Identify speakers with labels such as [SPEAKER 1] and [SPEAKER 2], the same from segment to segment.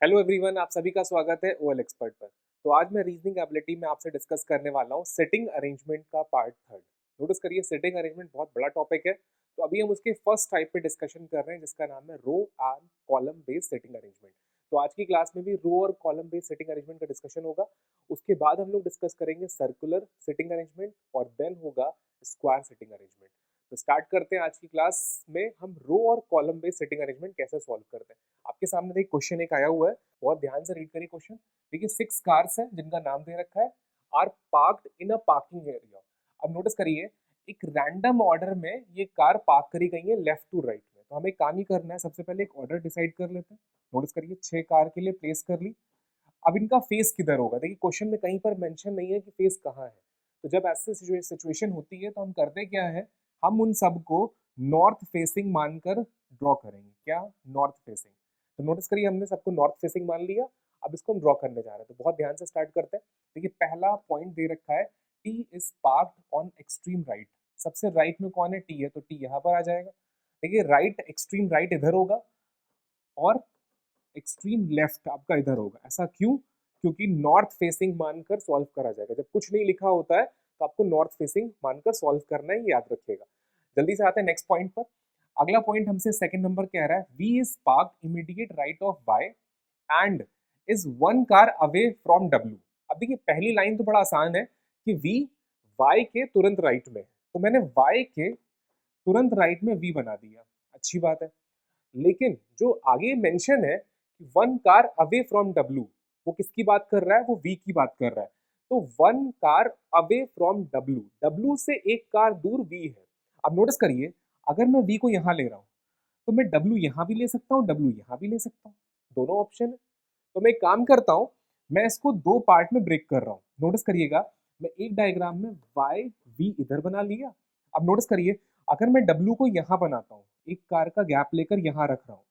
[SPEAKER 1] Hello everyone, आप सभी का स्वागत है ओएल एक्सपर्ट पर। तो आज मैं रीजनिंग एबिलिटी में आपसे डिस्कस करने वाला हूँ सिटिंग अरेंजमेंट का पार्ट थर्ड। नोटिस करिए, सिटिंग अरेंजमेंट बहुत बड़ा टॉपिक है। तो अभी हम उसके फर्स्ट टाइप पे डिस्कशन कर रहे हैं जिसका नाम है row and column based sitting arrangement. तो आज की क्लास में भी रो और कॉलम बेस्ड सिटिंग अरेंजमेंट का डिस्कशन होगा। उसके बाद हम लोग डिस्कस करेंगे सर्कुलर सिटिंग अरेंजमेंट और देन होगा स्क्वायर सिटिंग अरेंजमेंट। तो स्टार्ट करते हैं आज की क्लास में। हम रो और कॉलम बेस्ड सिटिंग अरेंजमेंट कैसे सॉल्व करते हैं। आपके सामने देखिए क्वेश्चन एक आया हुआ है, बहुत ध्यान से रीड करिए क्वेश्चन। देखिए 6 कार्स हैं जिनका नाम दे रखा है are parked in a parking area. अब नोटिस करिए, एक रैंडम ऑर्डर में ये कार पार्क करी गई है लेफ्ट टू राइट में। तो हमें काम ही करना है, सबसे पहले एक ऑर्डर डिसाइड कर लेते हैं। नोटिस करिए 6 कार के लिए प्लेस कर ली। अब इनका फेस किधर होगा, देखिए क्वेश्चन में कहीं पर मेंशन नहीं है कि फेस कहाँ है। तो जब ऐसी सिचुएशन होती है तो हम करते क्या है, हम उन सब को नॉर्थ फेसिंग मानकर ड्रॉ करेंगे। क्या? North facing. तो नोटिस करिए, हमने सबको नॉर्थ फेसिंग मान लिया। अब इसको हम ड्रॉ करने जा रहे हैं, तो बहुत ध्यान से स्टार्ट करते हैं। देखिए पहला पॉइंट दे रखा है, T is parked on extreme right. सबसे राइट में कौन है? टी है, तो टी यहाँ पर आ जाएगा। देखिए राइट, एक्सट्रीम राइट इधर होगा और एक्सट्रीम लेफ्ट आपका इधर होगा। ऐसा क्यों? क्योंकि नॉर्थ फेसिंग मानकर सॉल्व करा जाएगा। जब कुछ नहीं लिखा होता है तो आपको नॉर्थ फेसिंग मानकर सॉल्व करना है, ये याद रखिएगा। जल्दी से आते हैं नेक्स्ट पॉइंट पर। अगला पॉइंट हमसे सेकंड नंबर कह रहा है, V is parked immediate right of Y and is one car away from W. अब देखिए पहली लाइन तो बड़ा आसान है कि वी वाई के तुरंत राइट में है, तो मैंने वाई के तुरंत राइट में वी बना दिया। अच्छी बात है। लेकिन जो आगे मेंशन है कि one car away from W, वो किसकी बात कर रहा है? वो वी की बात कर रहा है। तो one car away from W, W से एक कार दूर वी है। अब नोटिस करिए, अगर मैं वी को यहाँ ले रहा हूँ तो मैं डब्ल्यू यहाँ भी ले सकता हूँ, डब्ल्यू यहाँ भी ले सकता हूँ। दोनों ऑप्शन है। तो मैं एक काम करता हूँ, मैं इसको दो पार्ट में ब्रेक कर रहा हूँ। नोटिस करिएगा, मैं एक डायग्राम में वाई वी इधर बना लिया। अब नोटिस करिए, अगर मैं डब्ल्यू को यहाँ बनाता हूँ, एक कार का गैप लेकर यहाँ रख रहा हूँ,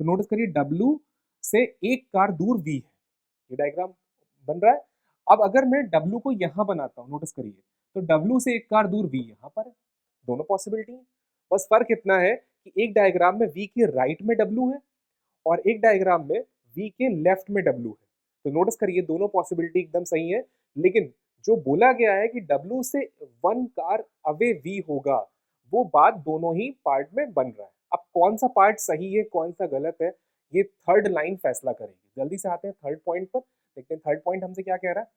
[SPEAKER 1] तो नोटिस करिए डब्ल्यू से एक कार दूर वी है। ये डायग्राम बन रहा है। अब अगर मैं डब्ल्यू को यहाँ बनाता हूँ, नोटिस करिए, तो डब्ल्यू से एक कार दूर वी यहाँ पर है। दोनों पॉसिबिलिटी है। बस फर्क इतना है कि एक डायग्राम में वी के राइट में डब्ल्यू है और एक डायग्राम में वी के लेफ्ट में डब्ल्यू है। तो नोटिस करिए दोनों पॉसिबिलिटी एकदम सही है। लेकिन जो बोला गया है कि डब्ल्यू से वन कार अवे वी होगा, वो बात दोनों ही पार्ट में बन रहा है। अब कौन सा पार्ट सही है कौन सा गलत है, ये थर्ड लाइन फैसला करेगी। जल्दी से आते हैं थर्ड पॉइंट पर, देखते हैं थर्ड पॉइंट हमसे क्या कह रहा है।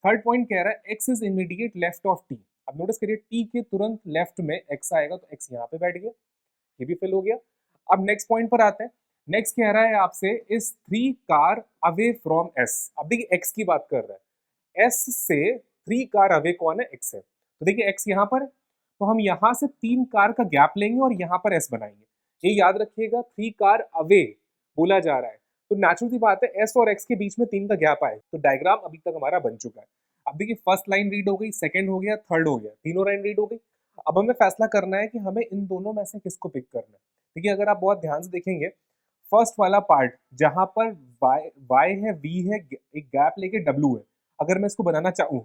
[SPEAKER 1] थर्ड पॉइंट कह रहा है x is immediate left of T. अब नोटिस करिए टी के तुरंत लेफ्ट में एक्स आएगा, तो एक्स यहाँ पे बैठ गया, ये भी फिल हो गया। अब नेक्स्ट पॉइंट पर आते हैं। नेक्स्ट कह रहा है आपसे इस three car away from S. अब देखिए एक्स की बात कर रहा है, एस से थ्री कार अवे कौन है? एक्स है। तो देखिए एक्स यहाँ पर है, तो हम यहाँ से तीन कार का गैप लेंगे और यहाँ पर एस बनाएंगे। ये याद रखिएगा, थ्री कार अवे बोला जा रहा है, तो नेचुरल सी बात है एस और एक्स के बीच में तीन का गैप आए। तो डायग्राम अभी तक हमारा बन चुका है। अब देखिए फर्स्ट लाइन रीड हो गई, सेकंड हो गया, थर्ड हो गया, तीनों लाइन रीड हो गई। अब हमें फैसला करना है कि हमें इन दोनों में से किसको पिक करना है। देखिए अगर आप बहुत ध्यान से देखेंगे, फर्स्ट वाला पार्ट जहां पर वाई है वी है, एक गैप लेके डब्ल्यू है, अगर मैं इसको बनाना चाहूँ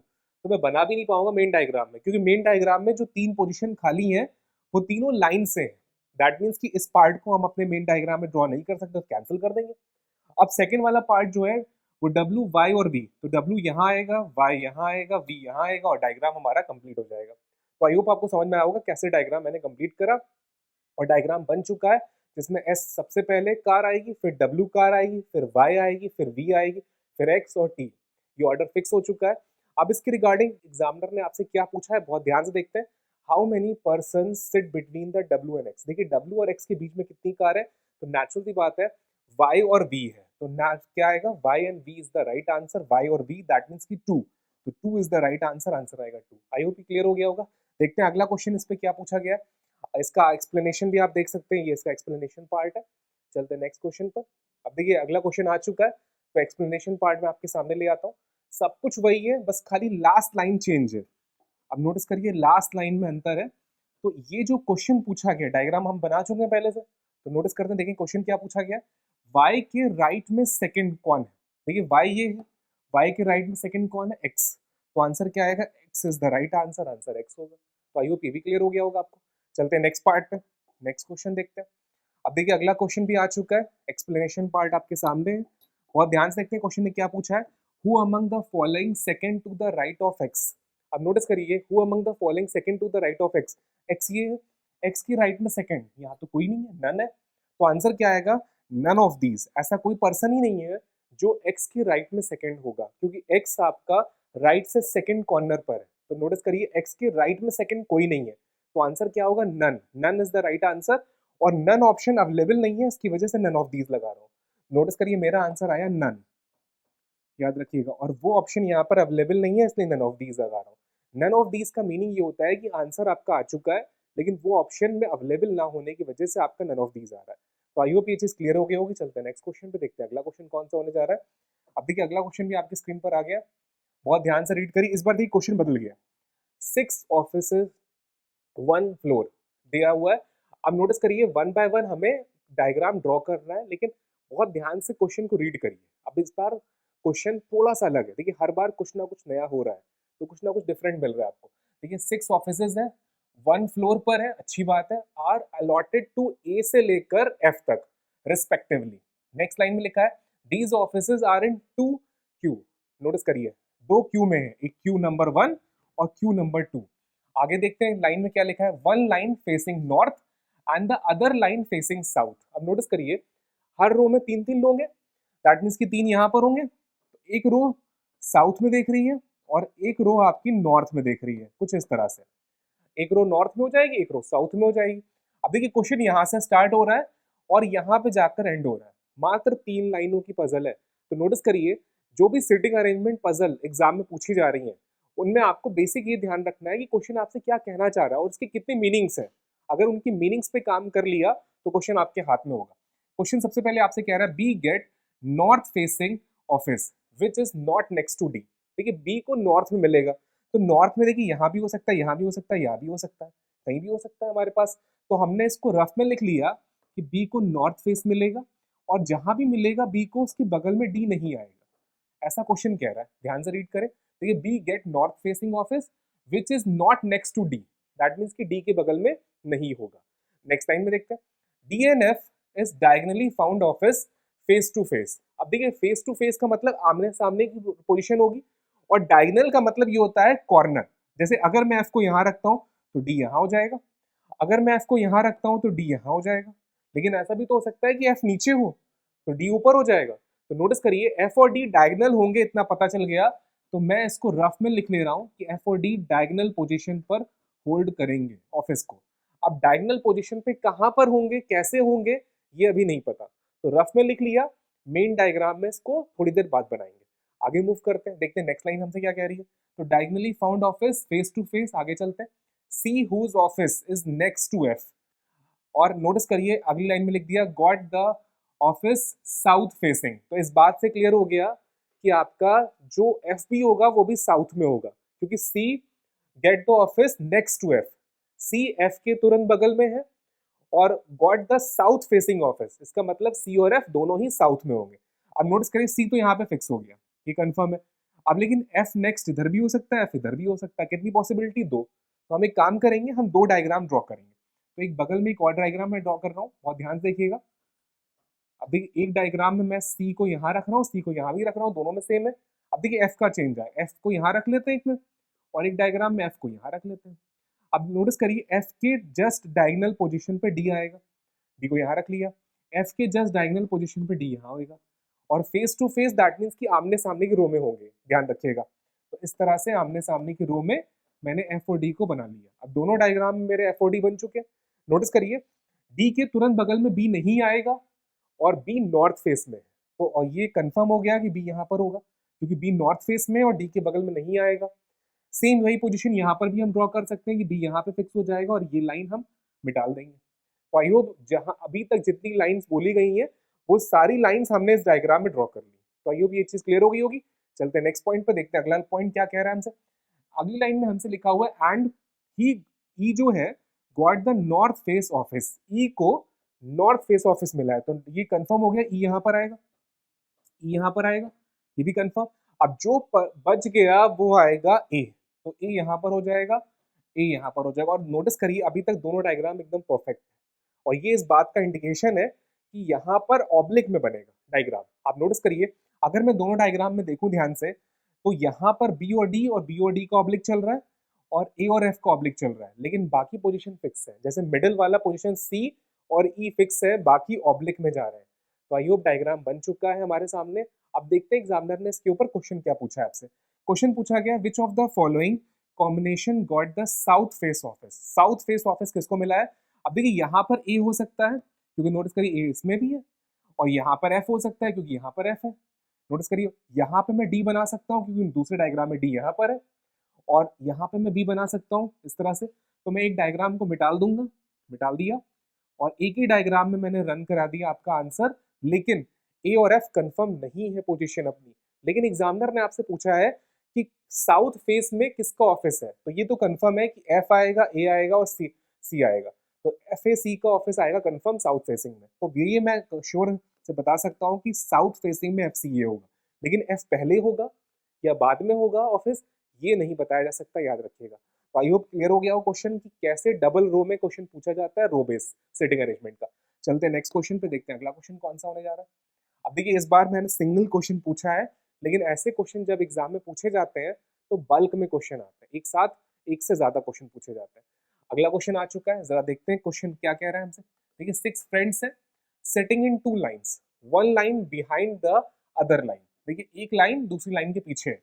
[SPEAKER 1] तो मैं बना भी नहीं पाऊंगा मेन डायग्राम में, क्योंकि मेन डायग्राम में जो तीन पोजीशन खाली हैं वो तीनों लाइन से हैं। दैट मीन्स कि इस पार्ट को हम अपने मेन डायग्राम में ड्रॉ नहीं कर सकते, तो कैंसिल कर देंगे। अब सेकेंड वाला पार्ट जो है वो डब्ल्यू वाई और वी, तो डब्ल्यू यहाँ आएगा, वाई यहाँ आएगा, वी यहाँ आएगा और डायग्राम हमारा कंप्लीट हो जाएगा। तो आई होप आपको समझ में आया होगा कैसे डायग्राम मैंने कंप्लीट करा। और डायग्राम बन चुका है जिसमें एस सबसे पहले कार आएगी, फिर डब्ल्यू कार आएगी, फिर वाई आएगी, फिर वी आएगी, फिर एक्स और टी। ये ऑर्डर फिक्स हो चुका है। अब इसके रिगार्डिंग एग्जामिनर ने आपसे क्या पूछा है, बहुत ध्यान से देखते हैं। How many person sit between the W and x. देखिए डब्ल्यू और एक्स के बीच में कितनी कार है, तो नेचुरल सी बात है वाई और वी है, तो क्या आएगा, Y and V is the right answer. Y और वी दैट मीन्स की टू, तो two is the right answer, answer आएगा टू। आई होप क्लियर हो गया होगा। देखते हैं अगला क्वेश्चन इस पे क्या पूछा गया है। इसका एक्सप्लेनेशन भी आप देख सकते हैं, ये इसका एक्सप्लेनेशन पार्ट है। चलते हैं नेक्स्ट क्वेश्चन पर। अब देखिए अगला क्वेश्चन आ चुका है, तो एक्सप्लेनेशन पार्ट में आपके सामने ले आता हूँ। सब कुछ वही है, बस खाली लास्ट लाइन चेंज है। अब नोटिस करिए लास्ट लाइन में अंतर है। तो ये जो क्वेश्चन पूछा गया, डायग्राम हम बना चुके हैं पहले से, तो नोटिस करते हैं, देखिए क्वेश्चन क्या पूछा गया। वाई के राइट में सेकंड कौन है? देखिए वाई ये है, वाई के राइट में सेकंड कौन है? एक्स। तो आंसर क्या आएगा? X is the right answer, answer x होगा। तो आई होप ये भी क्लियर हो गया होगा आपको। चलते हैं नेक्स्ट पार्ट पे, नेक्स्ट क्वेश्चन देखते हैं। अब देखिए अगला क्वेश्चन भी आ चुका है, एक्सप्लेनेशन पार्ट आपके सामने है। बहुत ध्यान से देखते हैं क्वेश्चन में क्या पूछा है, who among the following second to the right of X. अब नोटिस करिए, who among the following second to the right of X, X ये है, एक्स की राइट में सेकंड, यहाँ तो कोई नहीं है, नन है, तो आंसर क्या आएगा, नन ऑफ दीज। ऐसा कोई पर्सन ही नहीं है जो एक्स की राइट में सेकंड होगा, क्योंकि एक्स आपका राइट से सेकंड कॉर्नर पर है, तो नोटिस करिए एक्स के राइट में सेकंड कोई नहीं है, तो आंसर क्या होगा, none. None is the right answer, और नन ऑप्शन अवेलेबल नहीं है, इसकी वजह से नन ऑफ दीज लगा रहा हूँ। नोटिस करिए मेरा आंसर आया नन, याद रखिएगा, और वो ऑप्शन यहाँ पर अवेलेबल नहीं है, इसलिए नन ऑफ दीज लगा रहा हूँ। नन ऑफ दीज का मीनिंग ये होता है कि आंसर आपका आ चुका है, लेकिन वो ऑप्शन में अवेलेबल ना होने की वजह से आपका नन ऑफ दीज आ रहा है। तो आई होप ये चीज क्लियर हो गई होगी। चलते हैं नेक्स्ट क्वेश्चन पे, देखते हैं अगला क्वेश्चन कौन सा होने जा रहा है। अब देखिए अगला क्वेश्चन भी आपकी स्क्रीन पर आ गया, बहुत ध्यान से रीड करिए। इस बार देखिए क्वेश्चन बदल गया, 6 ऑफिसेज 1 फ्लोर दिया हुआ है। अब नोटिस करिए 1 बाय 1 हमें डायग्राम ड्रॉ करना है, लेकिन बहुत ध्यान से क्वेश्चन को रीड करिए। अब इस बार क्वेश्चन थोड़ा सा अलग है, देखिए हर बार कुछ ना कुछ नया हो रहा है, तो कुछ ना कुछ डिफरेंट मिल रहा है आपको। देखिए 6 ऑफिसेज है, 1 फ्लोर पर है, अच्छी बात है, आर अलॉटेड टू ए से लेकर एफ तक रिस्पेक्टिवली। नेक्स्ट लाइन में लिखा है these offices are in 2 Q. नोटिस करिए 2 क्यू में है, एक क्यू नंबर 1 और क्यू नंबर 2। आगे देखते हैं लाइन में क्या लिखा है, 1 line facing north and the other line facing south. अब नोटिस करिए हर रो में 3-3 लोग हैं, दैट मीन्स कि 3 यहाँ पर होंगे, तो एक रो साउथ में देख रही है और एक रो आपकी नॉर्थ में देख रही है, कुछ इस तरह से। एक रो नॉर्थ में हो जाएगी, एक रो साउथ में हो जाएगी। अब देखिए क्वेश्चन यहाँ से स्टार्ट हो रहा है और यहाँ पे जाकर एंड हो रहा है, मात्र 3 लाइनों की पजल है। तो नोटिस करिए जो भी सिटिंग अरेंजमेंट पजल एग्जाम में पूछी जा रही है, उनमें आपको बेसिक ये ध्यान रखना है कि क्वेश्चन आपसे क्या कहना चाह रहा है और उसके कितने मीनिंग्स हैं। अगर उनकी मीनिंग्स पे काम कर लिया तो क्वेश्चन आपके हाथ में होगा। क्वेश्चन सबसे पहले आपसे कह रहा है B get north facing office which is not next to D. देखिए बी को नॉर्थ में मिलेगा, तो नॉर्थ में देखिए यहाँ भी हो सकता है, यहाँ भी हो सकता है, यहाँ भी हो सकता है, कहीं भी हो सकता है हमारे पास। तो हमने इसको रफ में लिख लिया कि बी को नॉर्थ फेस मिलेगा, और जहां भी मिलेगा बी को उसके बगल में डी नहीं आएगा, ऐसा क्वेश्चन कह रहा है। ध्यान से रीड करें, देखिए B get north facing office which is not next to D, that means कि डी के बगल में नहीं होगा। नेक्स्ट लाइन में देखते हैं D and F is diagonally found office face to face. अब देखिए फेस टू फेस का मतलब आमने सामने की पोजीशन होगी, और डायगनल का मतलब ये होता है कॉर्नर। जैसे अगर मैं एफ को यहाँ रखता हूँ तो डी यहाँ हो जाएगा, अगर मैं एफ को यहाँ रखता हूँ तो डी यहाँ हो जाएगा, लेकिन ऐसा भी तो हो सकता है कि एफ नीचे हो तो डी ऊपर हो जाएगा। तो नोटिस करिए एफ और डी डायगनल होंगे, इतना पता चल गया, तो मैं इसको रफ में लिख ले रहा हूँ कि एफ और डी डायगनल पोजीशन पर होल्ड करेंगे ऑफिस को। अब डायगनल पोजीशन पे कहाँ पर होंगे, कैसे होंगे, ये अभी नहीं पता, तो रफ में लिख लिया, मेन डायग्राम में इसको थोड़ी देर बाद बनाएंगे। आगे मूव करते हैं, देखते हैं नेक्स्ट लाइन हमसे क्या कह रही है। तो diagonally found office face to face, आगे चलते हैं, C whose office is next to F. और नोटिस करिए अगली लाइन में लिख दिया got the office south facing. तो इस बात से क्लियर हो गया कि आपका जो एफ बी होगा वो भी साउथ में होगा, क्योंकि C get the office next to F, C F के तुरंत बगल में है, और got the south facing office, इसका मतलब सी और एफ दोनों ही साउथ में होंगे। अब नोटिस करिए सी तो यहाँ पे फिक्स हो गया, ये कंफर्म है। अब लेकिन एफ नेक्स्ट इधर भी हो सकता है, एफ इधर भी हो सकता है, कितनी पॉसिबिलिटी, 2। तो हम एक काम करेंगे, हम 2 डायग्राम ड्रॉ करेंगे। तो एक बगल में एक और डायग्राम मैं ड्रॉ कर रहा हूँ, बहुत ध्यान से देखिएगा। अब देखिए एक डायग्राम में मैं सी को यहाँ रख रहा हूँ, सी को यहाँ भी रख रहा हूँ, दोनों में सेम है। अब देखिए एफ का चेंज है, एफ को यहाँ रख लेते हैं एक में, और एक डायग्राम में एफ को यहाँ रख लेते हैं। अब नोटिस करिए एफ के जस्ट डायगोनल पोजीशन पे डी आएगा, डी को यहाँ रख लिया, एफ के जस्ट डायगोनल पोजीशन पे डी यहाँ होगा, और face to face that means कि आमने सामने की रो में होंगे, ध्यान रखिएगा। तो इस तरह से आमने सामने की रो में मैंने एफ और डी को बना लिया। अब दोनों डायग्राम में मेरे एफ और डी बन चुके हैं। नोटिस करिए डी के तुरंत बगल में बी नहीं आएगा, और बी नॉर्थ फेस में है, तो और ये कंफर्म हो गया कि बी यहाँ पर होगा, क्योंकि बी नॉर्थ फेस में और डी के बगल में नहीं आएगा। सेम वही पोजीशन यहाँ पर भी हम ड्रॉ कर सकते हैं कि बी यहाँ पे फिक्स हो जाएगा, और ये लाइन हम मिटाल देंगे। तो आई होप जहाँ अभी तक जितनी लाइंस बोली गई हैं वो सारी लाइंस हमने इस डायग्राम में ड्रॉ कर ली। तो आई होप ये चीज क्लियर हो गई होगी। चलते हैं नेक्स्ट पॉइंट पे, देखते हैं अगला पॉइंट क्या कह रहा है हमसे। अगली लाइन में हमसे लिखा हुआ है एंड ही जो है got the north face office, E को नॉर्थ फेस ऑफिस मिला है, तो ये कंफर्म हो गया, ई यहाँ पर आएगा, ई यहाँ पर आएगा, ये भी कंफर्म। अब जो बच गया वो आएगा ए, तो ए यहाँ पर हो जाएगा, ए यहाँ पर हो जाएगा। और नोटिस करिए अभी तक दोनों डायग्राम एकदम परफेक्ट है, और ये इस बात का इंडिकेशन है कि यहाँ पर ऑब्लिक में बनेगा, डायग्राम, आप नोटिस करिए, अगर मैं दोनों डायग्राम में देखूं ध्यान से, तो यहाँ पर बी और डी का ऑब्लिक चल रहा है और ए और एफ का ऑब्लिक चल रहा है, लेकिन बाकी पोजीशन फिक्स है। जैसे मिडिल वाला पोजीशन सी और ई फिक्स है, बाकी ऑब्लिक में जा रहे हैं। तो आई होप डायग्राम बन चुका है हमारे सामने। अब देखते हैं एग्जामिनर ने इसके ऊपर क्वेश्चन क्या पूछा है आपसे। क्वेश्चन पूछा गया, which of the following combination got the south face office. South face office किसको मिला है? अब देखिए यहाँ पर ए हो सकता है क्योंकि नोटिस करिए ए इसमें भी है, और यहाँ पर एफ हो सकता है क्योंकि यहाँ पर एफ है। नोटिस करिए यहाँ पे मैं डी बना सकता हूँ क्योंकि दूसरे डायग्राम में डी यहाँ पर है, और यहाँ पे मैं बी बना सकता हूँ इस तरह से। तो मैं एक डायग्राम को मिटाल दूंगा, मिटाल दिया, और एक ही डायग्राम में मैंने रन करा दिया आपका आंसर। लेकिन ए और एफ कंफर्म नहीं है पोजीशन अपनी, लेकिन एग्जामिनर ने आपसे पूछा है कि साउथ फेस में किसका ऑफिस है, तो ये तो कंफर्म है कि एफ आएगा, ए आएगा और सी आएगा। तो एफ ए सी का ऑफिस आएगा कंफर्म साउथ फेसिंग में। तो ये मैं श्योर से बता सकता हूँ कि साउथ फेसिंग में एफ सी ए होगा, लेकिन एफ पहले होगा या बाद में होगा ऑफिस, ये नहीं बताया जा सकता, याद रखिएगा। तो आई होप क्लियर हो गया हो क्वेश्चन कि कैसे डबल रो में क्वेश्चन पूछा जाता है रो बेस सेटिंग अरेंजमेंट का। चलते हैं नेक्स्ट क्वेश्चन पे, देखते हैं अगला क्वेश्चन कौन सा होने जा रहा है। अब देखिए इस बार मैंने सिंगल क्वेश्चन पूछा है, लेकिन ऐसे क्वेश्चन जब एग्जाम में पूछे जाते हैं तो बल्क में क्वेश्चन आते हैं, एक साथ एक से ज्यादा क्वेश्चन पूछे जाते हैं। अगला क्वेश्चन आ चुका है, जरा देखते हैं क्वेश्चन क्या कह रहा है हमसे। देखिए 6 फ्रेंड्स हैं sitting in 2 lines, 1 line behind the other line. देखिए एक लाइन दूसरी लाइन के पीछे है।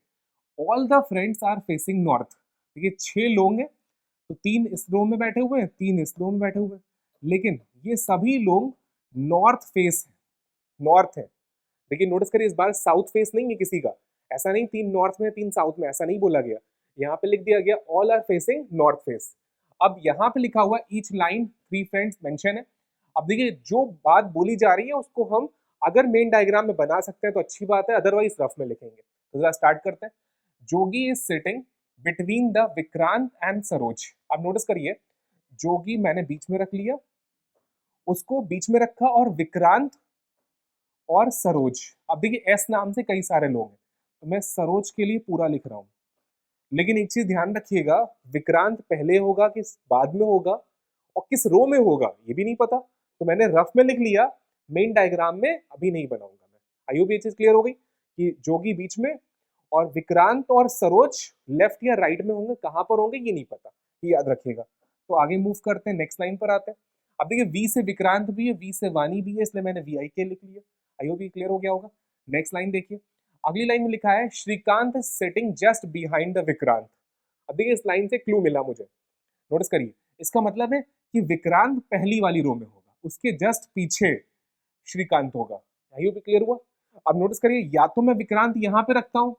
[SPEAKER 1] All the friends are facing north. देखिए 6 लोग हैं, तो 3 इस रो में बैठे हुए हैं, 3 इस रो में बैठे हुए हैं, लेकिन ये सभी लोग नॉर्थ फेस है, नॉर्थ है। देखिए नोटिस करिए इस बार साउथ फेस नहीं है किसी का, ऐसा नहीं 3 नॉर्थ में 3 साउथ में, ऐसा नहीं बोला गया। यहाँ पे लिख दिया गया all are facing north face. अब यहाँ पे लिखा हुआ ईच लाइन 3 फ्रेंड्स मेंशन है। अब देखिए जो बात बोली जा रही है उसको हम अगर मेन डायग्राम में बना सकते हैं तो अच्छी बात है, अदरवाइज रफ में लिखेंगे। तो जरा स्टार्ट करते हैं। Jogi is sitting between the Vikrant and Saroj. अब नोटिस करिए जोगी मैंने बीच में रख लिया, उसको बीच में रखा, और विक्रांत और सरोज। अब देखिए एस नाम से कई सारे लोग हैं, तो मैं सरोज के लिए पूरा लिख रहा हूं, लेकिन एक चीज ध्यान रखिएगा, विक्रांत पहले होगा कि बाद में होगा और किस रो में होगा ये भी नहीं पता, तो मैंने रफ में लिख लिया, मेन डायग्राम में अभी नहीं बनाऊंगा मैं। आई होप ये चीज क्लियर हो गई कि जोगी बीच में और विक्रांत और सरोज लेफ्ट या राइट में होंगे, कहां पर होंगे ये नहीं पता, ये याद रखिएगा। तो आगे मूव करते हैं, नेक्स्ट लाइन पर आते हैं। अब देखिए वी से विक्रांत भी है, वी से वानी भी है, इसलिए मैंने वी आई के लिख लिया। आई होप ये क्लियर हो गया होगा। नेक्स्ट लाइन देखिए, अगली लाइन में लिखा है Shrikant sitting just behind the Vikrant. अब देखिए इस लाइन से क्लू मिला मुझे, नोटिस करिए, इसका मतलब है कि विक्रांत पहली वाली रो में होगा, उसके जस्ट पीछे श्रीकांत होगा। आई होप क्लियर हुआ। अब नोटिस करिए या तो मैं विक्रांत यहाँ पे रखता हूँ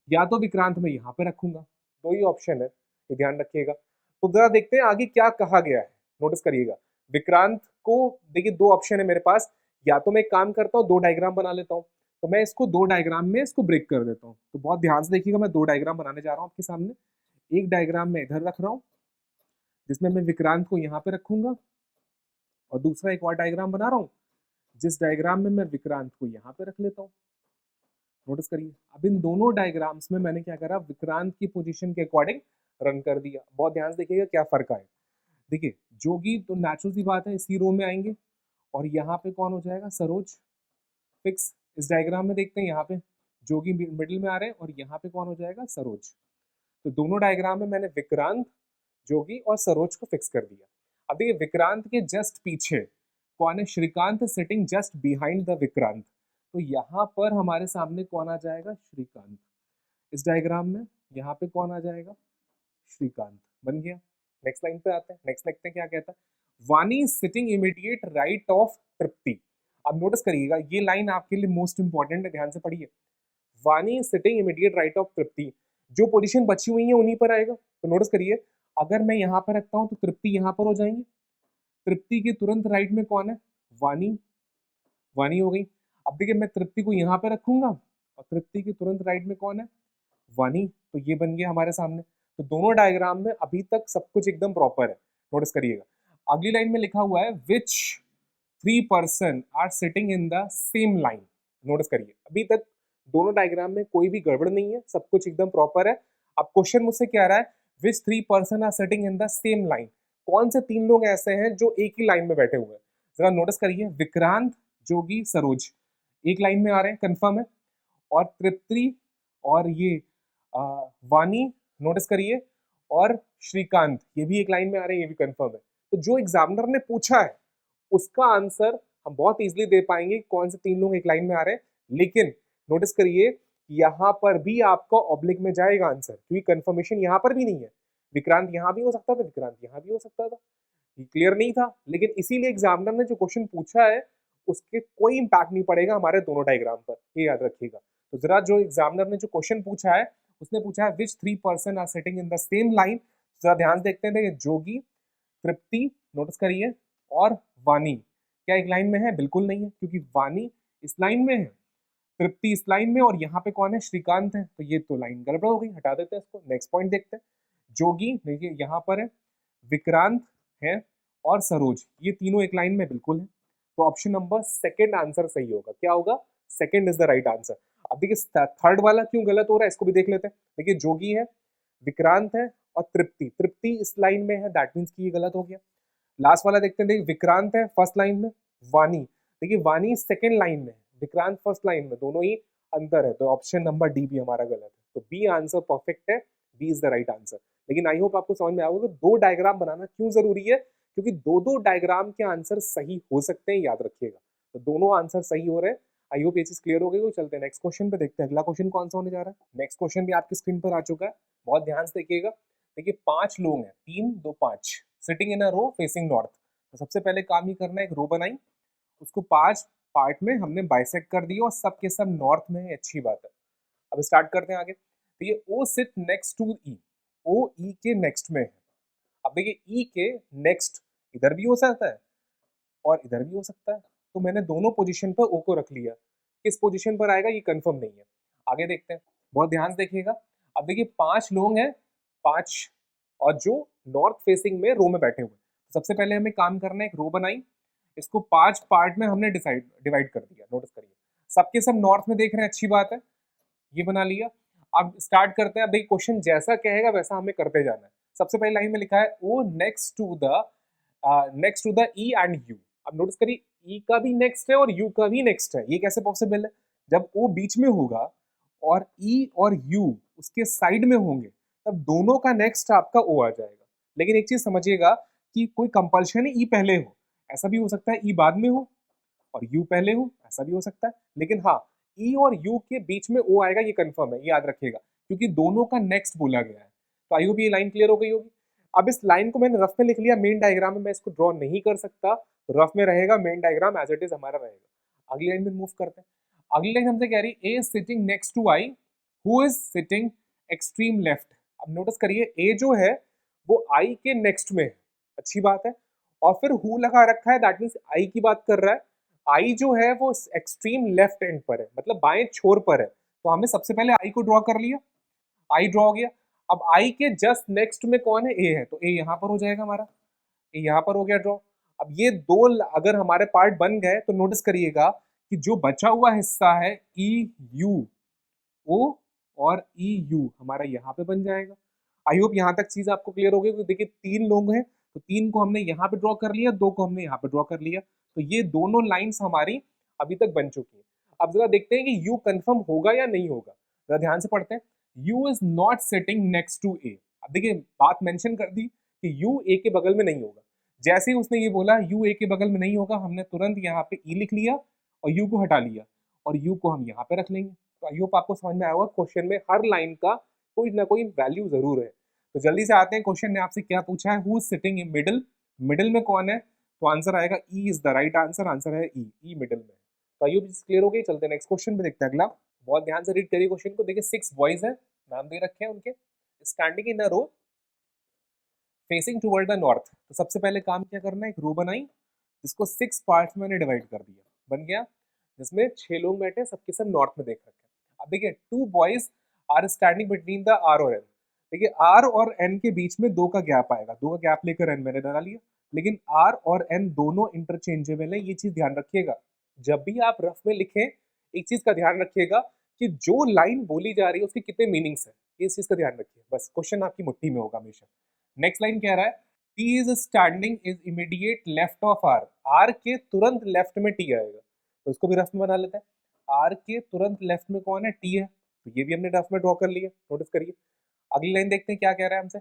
[SPEAKER 1] या तो विक्रांत में यहाँ पे रखूंगा, दो ही ऑप्शन है, ये ध्यान रखिएगा। तो जरा देखते हैं आगे क्या कहा गया है। नोटिस करिएगा विक्रांत को, देखिए 2 ऑप्शन है मेरे पास, या तो मैं एक काम करता हूँ 2 डायग्राम बना लेता हूँ, तो मैं इसको 2 डायग्राम में इसको ब्रेक कर देता हूँ। तो बहुत ध्यान से देखिएगा, मैं 2 डायग्राम बनाने जा रहा हूँ आपके सामने। एक डायग्राम में इधर रख रहा हूँ जिसमें मैं विक्रांत को यहाँ पे रखूंगा, और दूसरा एक और डायग्राम बना रहा हूँ जिस डायग्राम में मैं विक्रांत को यहाँ पे रख लेता हूँ। नोटिस करिए अब इन दोनों डायग्राम्स में मैंने क्या करा, विक्रांत की पोजीशन के अकॉर्डिंग रन कर दिया। बहुत ध्यान से देखिएगा क्या फर्क आएगा। देखिए जोगी तो नेचुरल सी बात है इसी रो में आएंगे, और यहाँ पे कौन हो जाएगा, सरोज फिक्स। इस डायग्राम में देखते हैं यहाँ पे जोगी मिडिल में आ रहे हैं और यहाँ पे कौन हो जाएगा, सरोज। तो दोनों डायग्राम में मैंने विक्रांत, जोगी और सरोज को फिक्स कर दिया। अब देखिए विक्रांत के जस्ट पीछे कौन है, Shrikant sitting just behind the Vikrant. तो यहाँ पर हमारे सामने कौन आ जाएगा, श्रीकांत। इस डायग्राम में यहाँ पे कौन आ जाएगा, श्रीकांत। बन गया। नेक्स्ट लाइन पे आते हैं, नेक्स्ट देखते हैं क्या कहता है। वानी सिटिंग इमीडिएट राइट ऑफ तृप्ति। अब नोटिस करिएगा ये लाइन आपके लिए मोस्ट इंपॉर्टेंट है, ध्यान से पढ़िए। वानी सिटिंग इमीडिएट राइट ऑफ तृप्ति, जो पोजीशन बची हुई है उन्हीं पर आएगा। तो नोटिस करिए अगर मैं यहाँ पर रखता हूँ तो तृप्ति यहाँ पर हो जाएंगे, तृप्ति के तुरंत राइट में कौन है, वानी। वानी हो गई। अब देखिए मैं तृप्ति को यहाँ पे रखूंगा और तृप्ति के तुरंत राइट में कौन है, वानी। तो ये बन गया हमारे सामने। तो दोनों डायग्राम में अभी तक सब कुछ एकदम प्रॉपर है। नोटिस करिएगा अगली लाइन में लिखा हुआ है which 3 person are sitting in the same line. नोटिस करिए अभी तक दोनों डायग्राम में कोई भी गड़बड़ नहीं है, सब कुछ एकदम प्रॉपर है। अब क्वेश्चन मुझसे क्या रहा है, which 3 person are sitting in the same line. कौन से 3 लोग ऐसे हैं जो एक ही लाइन में बैठे हुए हैं। जरा नोटिस करिए विक्रांत, जोगी, सरोज, एक लाइन में आ रहे हैं, कंफर्म है। और तृप्ति और ये वानी, नोटिस करिए, और श्रीकांत, ये भी एक लाइन में आ रहे हैं, ये भी कंफर्म है। तो जो एग्जामिनर ने पूछा है उसका आंसर हम बहुत इजीली दे पाएंगे कौन से तीन लोग एक लाइन में आ रहे हैं। लेकिन नोटिस करिए यहाँ पर भी आपका ऑब्लिक में जाएगा आंसर, क्योंकि कंफर्मेशन यहाँ पर भी नहीं है। विक्रांत यहाँ भी हो सकता था, विक्रांत यहाँ भी हो सकता था, ये क्लियर नहीं था। लेकिन इसीलिए एग्जामिनर ने जो क्वेश्चन पूछा है उसके कोई इंपैक्ट नहीं पड़ेगा हमारे दोनों डायग्राम पर, ये याद रखिएगा। तो जरा जो एग्जामिनर ने जो क्वेश्चन पूछा है उसने पूछा है which 3 person are sitting in the same line. जरा ध्यान से देखते हैं, जोगी, तृप्ति, नोटिस करिए, और वानी क्या एक लाइन में है? बिल्कुल नहीं है, क्योंकि वानी इस लाइन में है, तृप्ति इस लाइन में, और यहाँ पे कौन है? श्रीकांत है। तो ये तो लाइन गड़बड़ हो गई, हटा देते हैं इसको। नेक्स्ट पॉइंट देखते हैं, जोगी देखिए यहाँ पर है, विक्रांत है, और सरोज, ये तीनों एक लाइन में बिल्कुल है। तो ऑप्शन नंबर सेकंड आंसर सही होगा। क्या होगा? Second is the right answer. अब देखिए थर्ड वाला क्यों गलत हो रहा है इसको भी देख लेते हैं। देखिए जोगी है, विक्रांत है, और तृप्ति, तृप्ति इस लाइन में है, दैट मीन्स कि ये गलत हो गया। लास्ट वाला देखते हैं, देखिए विक्रांत है फर्स्ट लाइन में, वानी, देखिए वानी सेकंड लाइन में, विक्रांत फर्स्ट लाइन में, दोनों ही अंतर है। तो ऑप्शन नंबर डी भी हमारा गलत है। तो बी आंसर परफेक्ट है, B is the right answer. लेकिन आई होप आपको समझ में आएगा कि दो डायग्राम बनाना क्यों जरूरी है, क्योंकि दो दो डायग्राम के आंसर सही हो सकते हैं, याद रखिएगा। तो दोनों आंसर सही हो रहे हैं। आई होप ये चीज क्लियर हो गई। तो चलते हैं नेक्स्ट क्वेश्चन पे, देखते हैं अगला क्वेश्चन कौन सा होने जा रहा है। नेक्स्ट क्वेश्चन भी आपकी स्क्रीन पर आ चुका है, बहुत ध्यान से देखिएगा। देखिए 5 लोग हैं, 3 2 5, sitting in a row facing north. तो सबसे पहले काम ही करना है, एक रो बनाई, उसको 5 पार्ट में हमने बाइसेक्ट कर दिया और सब के सब नॉर्थ में है, अच्छी बात है। अब स्टार्ट करते हैं आगे। तो ये ओ सिट नेक्स्ट टू ई, ओ ई के नेक्स्ट में है। अब देखिए ई के नेक्स्ट इधर भी हो सकता है और इधर भी हो सकता है, तो मैंने दोनों पोजीशन पर ओ को रख लिया। किस पोजीशन पर आएगा ये कंफर्म नहीं है, आगे देखते हैं, बहुत ध्यान से देखिएगा। अब देखिए 5 लोग हैं, 5, और जो नॉर्थ फेसिंग में रो में बैठे हुए। तो सबसे पहले हमें काम करना है, एक रो बनाई, इसको 5 पार्ट में हमने डिवाइड कर दिया। नोटिस करिए सबके सब नॉर्थ में देख रहे हैं, अच्छी बात है, ये बना लिया। अब स्टार्ट करते हैं। अब देखिए क्वेश्चन जैसा कहेगा वैसा हमें करते जाना है। सबसे पहले लाइन में लिखा है O next to the E and U. अब नोटिस करिए ई का भी नेक्स्ट है और यू का भी नेक्स्ट है, ये कैसे पॉसिबल है? जब ओ बीच में होगा और ई और यू उसके साइड में होंगे तब दोनों का नेक्स्ट आपका ओ आ जाएगा। लेकिन एक चीज समझिएगा कि कोई कंपल्शन है ई पहले हो, ऐसा भी हो सकता है ई बाद में हो और यू पहले हो, ऐसा भी हो सकता है। लेकिन हाँ, ई और यू के बीच में ओ आएगा, ये कंफर्म है, ये याद रखिएगा, क्योंकि दोनों का नेक्स्ट बोला गया है। तो आई होप ये लाइन क्लियर हो गई होगी। अब इस लाइन को मैंने रफ में लिख लिया, मेन डायग्राम में मैं इसको ड्रॉ नहीं कर सकता, तो रफ में रहेगा, main diagram as it is हमारा रहेगा। अगली लाइन में मूव करते हैं। अगली लाइन हमसे कह रही है A sitting next to I, who is sitting extreme left. अब नोटिस करिए ए जो है वो आई के नेक्स्ट में है, अच्छी बात है, और फिर हु लगा रखा है, दैट मीन्स आई की बात कर रहा है। आई जो है वो एक्सट्रीम लेफ्ट एंड पर है, मतलब बाएं छोर पर है। तो हमने सबसे पहले आई को ड्रॉ कर लिया, आई ड्रॉ हो गया। अब आई के जस्ट नेक्स्ट में कौन है? ए है, तो ए यहाँ पर हो जाएगा हमारा, ए यहाँ पर हो गया ड्रॉ। अब ये दो अगर हमारे पार्ट बन गए तो नोटिस करिएगा कि जो बचा हुआ हिस्सा है ई यू ओ और ई यू हमारा यहाँ पे बन जाएगा। आई होप यहाँ तक चीज आपको क्लियर हो गई। देखिए 3 लोग हैं तो 3 को हमने यहाँ पे ड्रॉ कर लिया, 2 को हमने यहाँ पे ड्रॉ कर लिया, तो ये दोनों लाइंस हमारी अभी तक बन चुकी है। अब जरा देखते हैं कि यू कंफर्म होगा या नहीं होगा, जरा ध्यान से पढ़ते हैं। U is not sitting next to A. अब देखिए बात मेंशन कर दी कि यू ए के बगल में नहीं होगा। जैसे ही उसने ये बोला यू ए के बगल में नहीं होगा, हमने तुरंत यहाँ पे ई लिख लिया और यू को हटा लिया, और यू को हम यहाँ पे रख लेंगे। तो आई होप आपको समझ में आया होगा, क्वेश्चन में हर लाइन का कोई ना कोई वैल्यू जरूर है। तो जल्दी से आते हैं, क्वेश्चन ने आपसे क्या पूछा है, who is sitting in middle, middle में कौन है? तो आंसर आएगा E is the right answer, answer है ई, ई मिडिल में। तो आई होप क्लियर हो गई। चलते हैं नेक्स्ट क्वेश्चन पे, देखते हैं अगला। बहुत ध्यान से रीड करिए क्वेश्चन को। देखिए 6 बॉयज है, नाम दे रखे हैं उनके, standing in a row facing toward the north. तो सबसे पहले काम क्या करना है, एक रो बनाई जिसको 6 पार्ट्स में मैंने डिवाइड कर दिया, बन गया, जिसमें 6 लोग बैठे, सबके सब नॉर्थ में देख रखे हैं। अब देखिए 2 boys are standing between the R और एन। देखिए आर और एन के बीच में 2 का गैप आएगा, 2 का गैप लेकर एन मैंने बना लिया, लेकिन आर और एन दोनों इंटरचेंजेबल है, ये चीज ध्यान रखिएगा। जब भी आप रफ में लिखें एक चीज का ध्यान रखिएगा कि जो लाइन बोली जा रही है उसके कितने मीनिंग्स है, इस चीज का ध्यान रखिए, बस क्वेश्चन आपकी मुट्ठी में होगा हमेशा। नेक्स्ट लाइन कह रहा है T is standing is immediate left of R, R के तुरंत लेफ्ट में टी आएगा, तो इसको भी रफ में बना लेते हैं। आर के तुरंत लेफ्ट में कौन है, टी है, तो ये भी हमने रफ में ड्रॉ कर लिया। नोटिस करिए अगली लाइन देखते हैं क्या कह रहा है हमसे,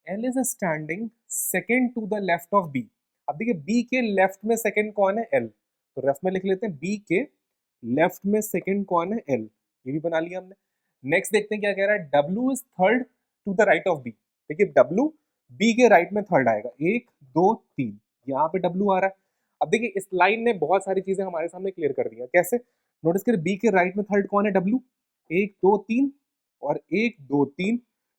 [SPEAKER 1] L is standing second to the left of B. अब देखिए बी के लेफ्ट में सेकेंड कौन है, एल, तो रफ में लिख लेते हैं बी के लेफ्ट में सेकेंड कौन है, एल, ये भी बना लिया हमने। नेक्स्ट देखते हैं क्या कह रहा है, W is third to the right of B. देखिए डब्ल्यू बी के राइट में थर्ड आएगा, 1 2 3, यहाँ पे डब्ल्यू आ रहा है। अब देखिए इस लाइन ने बहुत सारी चीजें हमारे सामने क्लियर कर दिया, कैसे, नोटिस करिए बी के राइट में थर्ड कौन है, डब्ल्यू, 1 2 3 और 1 2 3,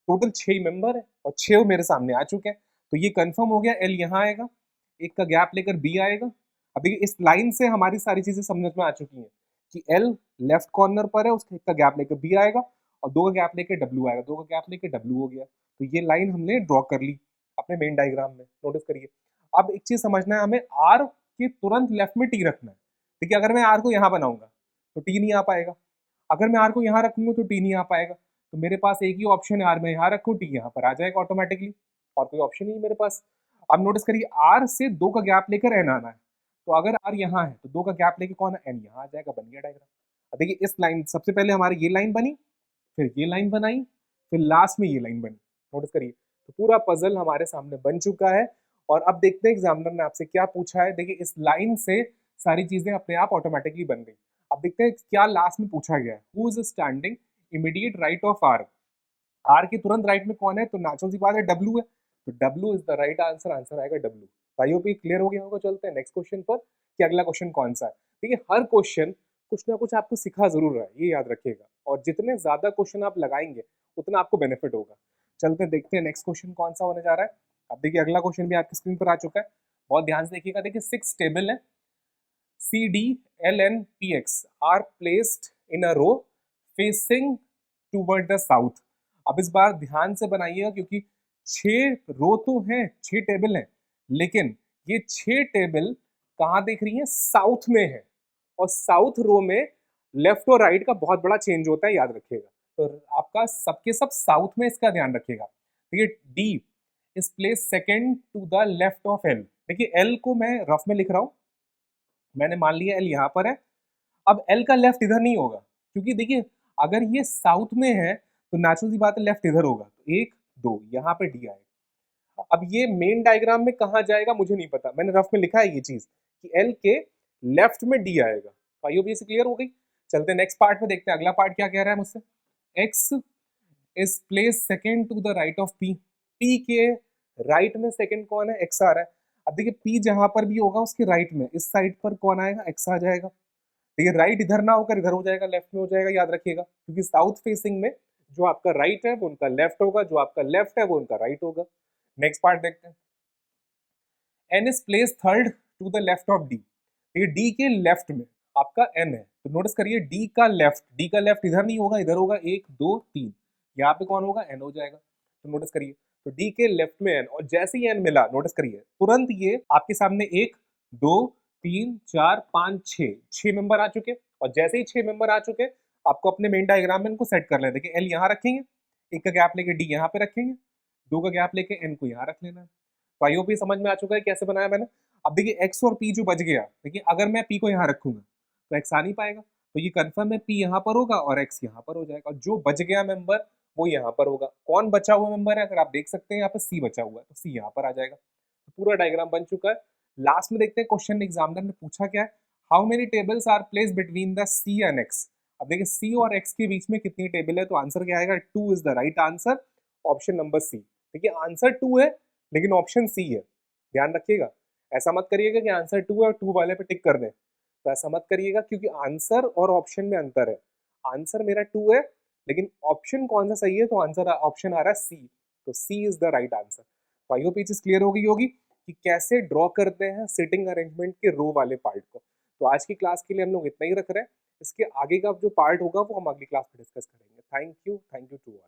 [SPEAKER 1] टोटल 6 मेंबर है और 6 मेरे सामने आ चुके हैं, तो ये कंफर्म हो गया, एल यहाँ आएगा, एक का गैप लेकर बी आएगा। अब देखिए इस लाइन से हमारी सारी चीजें समझ में आ चुकी हैं कि एल लेफ्ट कॉर्नर पर है, उसका एक का गैप लेकर बी आएगा और 2 का गैप लेकर डब्ल्यू आएगा, 2 का गैप लेकर डब्ल्यू हो गया। तो ये लाइन हमने ड्रॉ कर ली अपने मेन डायग्राम में। नोटिस करिए अब एक चीज समझना है हमें, आर के तुरंत लेफ्ट में टी रखना है। देखिए अगर मैं आर को यहाँ बनाऊंगा तो टी नहीं आ पाएगा, अगर मैं आर को यहाँ रखूंगा तो टी नहीं आ पाएगा, तो मेरे पास एक ही ऑप्शन है, आर में यहाँ रखूँ, टी यहाँ पर आ जाएगा ऑटोमेटिकली, और कोई ऑप्शन नहीं मेरे पास। अब नोटिस करिए आर से 2 का गैप लेकर एन आना है, तो अगर आर यहाँ है तो 2 का गैप लेके कौन है, एन यहाँ आ जाएगा, बन गया डायग्राम। अब देखिए इस लाइन सबसे पहले हमारी ये लाइन बनी, फिर ये लाइन बनाई, फिर लास्ट में ये लाइन बनी। नोटिस करिए तो पूरा पजल हमारे सामने बन चुका है। और अब देखते हैं एग्जामिनर ने आपसे क्या पूछा है। देखिए इस लाइन से सारी चीजें अपने आप ऑटोमेटिकली बन गई। अब देखते हैं क्या लास्ट में पूछा गया है, who is standing immediate right of R. R के तुरंत राइट में कौन है, तो नेचुरल सी बात है डब्ल्यू है, तो W is the right answer, answer आएगा डब्ल्यू। भाइयों भी क्लियर हो गया होगा। चलते हैं नेक्स्ट क्वेश्चन पर कि अगला क्वेश्चन कौन सा है। देखिए हर क्वेश्चन कुछ ना कुछ आपको सिखा जरूर रहा है, ये याद रखिएगा, और जितने ज्यादा क्वेश्चन आप लगाएंगे उतना आपको बेनिफिट होगा। चलते हैं देखते हैं नेक्स्ट क्वेश्चन कौन सा होने जा रहा है। अब देखिए अगला क्वेश्चन भी आपकी स्क्रीन पर आ चुका है, बहुत ध्यान से देखिएगा। देखिए 6 टेबल है, C D L N P X are placed in a row facing toward the south. अब इस बार ध्यान से बनाइएगा क्योंकि 6 रो तो हैं, 6 टेबल हैं, लेकिन ये 6 टेबल कहाँ देख रही हैं, साउथ में है, और साउथ रो में लेफ्ट और राइट का बहुत बड़ा चेंज होता है, याद रखिएगा। तो आपका सबके सब साउथ में, इसका ध्यान रखिएगा। देखिए D is place second to the left of L. देखिए एल को मैं रफ में लिख रहा हूं, मैंने मान लिया एल यहाँ पर है। अब एल का लेफ्ट इधर नहीं होगा, क्योंकि देखिए अगर ये साउथ में है तो नेचुरल सी बात है लेफ्ट इधर होगा, तो 1 2 यहाँ पे डी आएगा। अब ये मेन डायग्राम में कहाँ जाएगा मुझे नहीं पता, मैंने रफ में लिखा है ये चीज कि एल के लेफ्ट में डी आएगा। तो आई होप ये क्लियर हो गई। चलते हैं नेक्स्ट पार्ट में, देखते हैं अगला पार्ट क्या कह रहा है मुझसे। X is place second to the right of P. P के राइट में सेकेंड कौन है, एक्स आ रहा है। अब देखिए पी जहां पर भी होगा उसके राइट में इस साइड पर कौन आएगा, एक्स आ जाएगा। देखिए राइट इधर ना होकर इधर हो जाएगा, लेफ्ट में हो जाएगा, याद रखिएगा, क्योंकि साउथ फेसिंग में जो आपका राइट है वो उनका लेफ्ट होगा, जो आपका लेफ्ट है वो उनका राइट होगा। नेक्स्ट पार्ट देखते हैं। N is place third to the left of D. देखिए डी के लेफ्ट में आपका एन है, तो नोटिस करिए डी का लेफ्ट इधर नहीं होगा, इधर होगा, 1 2 3, यहाँ पे कौन होगा, एन हो जाएगा। तो नोटिस करिए तो डी के लेफ्ट में एन, और जैसे ही एन मिला नोटिस करिए तुरंत ये आपके सामने 1 2 3 4 5 6 मेंबर आ चुके, और जैसे ही 6 मेंबर आ चुके आपको अपने मेन डायग्राम में इनको सेट कर लेना। देखिए एल यहाँ रखेंगे, एक का गैप लेके डी यहाँ पे रखेंगे, 2 का गैप लेके एन को यहाँ रख लेना है। तो आई होप ये समझ में आ चुका है कैसे बनाया मैंने। अब देखिए एक्स और पी जो बच गया, देखिए अगर मैं पी को यहाँ रखूंगा तो एक्स आ नहीं पाएगा, तो ये कंफर्म है पी यहाँ पर होगा और एक्स यहाँ पर हो जाएगा, और जो बच गया मेंबर वो यहाँ पर होगा। कौन बचा हुआ मेंबर है, अगर आप देख सकते हैं यहाँ पर सी बचा हुआ है, तो सी यहाँ पर आ जाएगा। तो पूरा डायग्राम बन चुका है। लास्ट में देखते हैं क्वेश्चन एग्जामिनर ने पूछा क्या है, how many tables are place between the C and X. अब देखिए सी और एक्स के बीच में कितनी टेबल है, तो आंसर क्या आएगा, 2 is the right answer, option number C. देखिए आंसर 2 है लेकिन ऑप्शन सी है, ध्यान रखिएगा। ऐसा मत करिएगा कि आंसर 2 है और 2 वाले पे टिक कर दें, तो ऐसा मत करिएगा, क्योंकि आंसर और ऑप्शन में अंतर है। आंसर मेरा 2 है लेकिन ऑप्शन कौन सा सही है, तो आंसर ऑप्शन आ रहा है सी, तो सी इज द राइट आंसर। तो आई होप ये चीज क्लियर हो गई होगी कि कैसे ड्रॉ करते हैं सिटिंग अरेंजमेंट के रो वाले पार्ट को। तो आज की क्लास के लिए हम लोग इतना ही रख रहे हैं, इसके आगे का जो पार्ट होगा वो हम अगली क्लास में डिस्कस करेंगे। Thank you to all.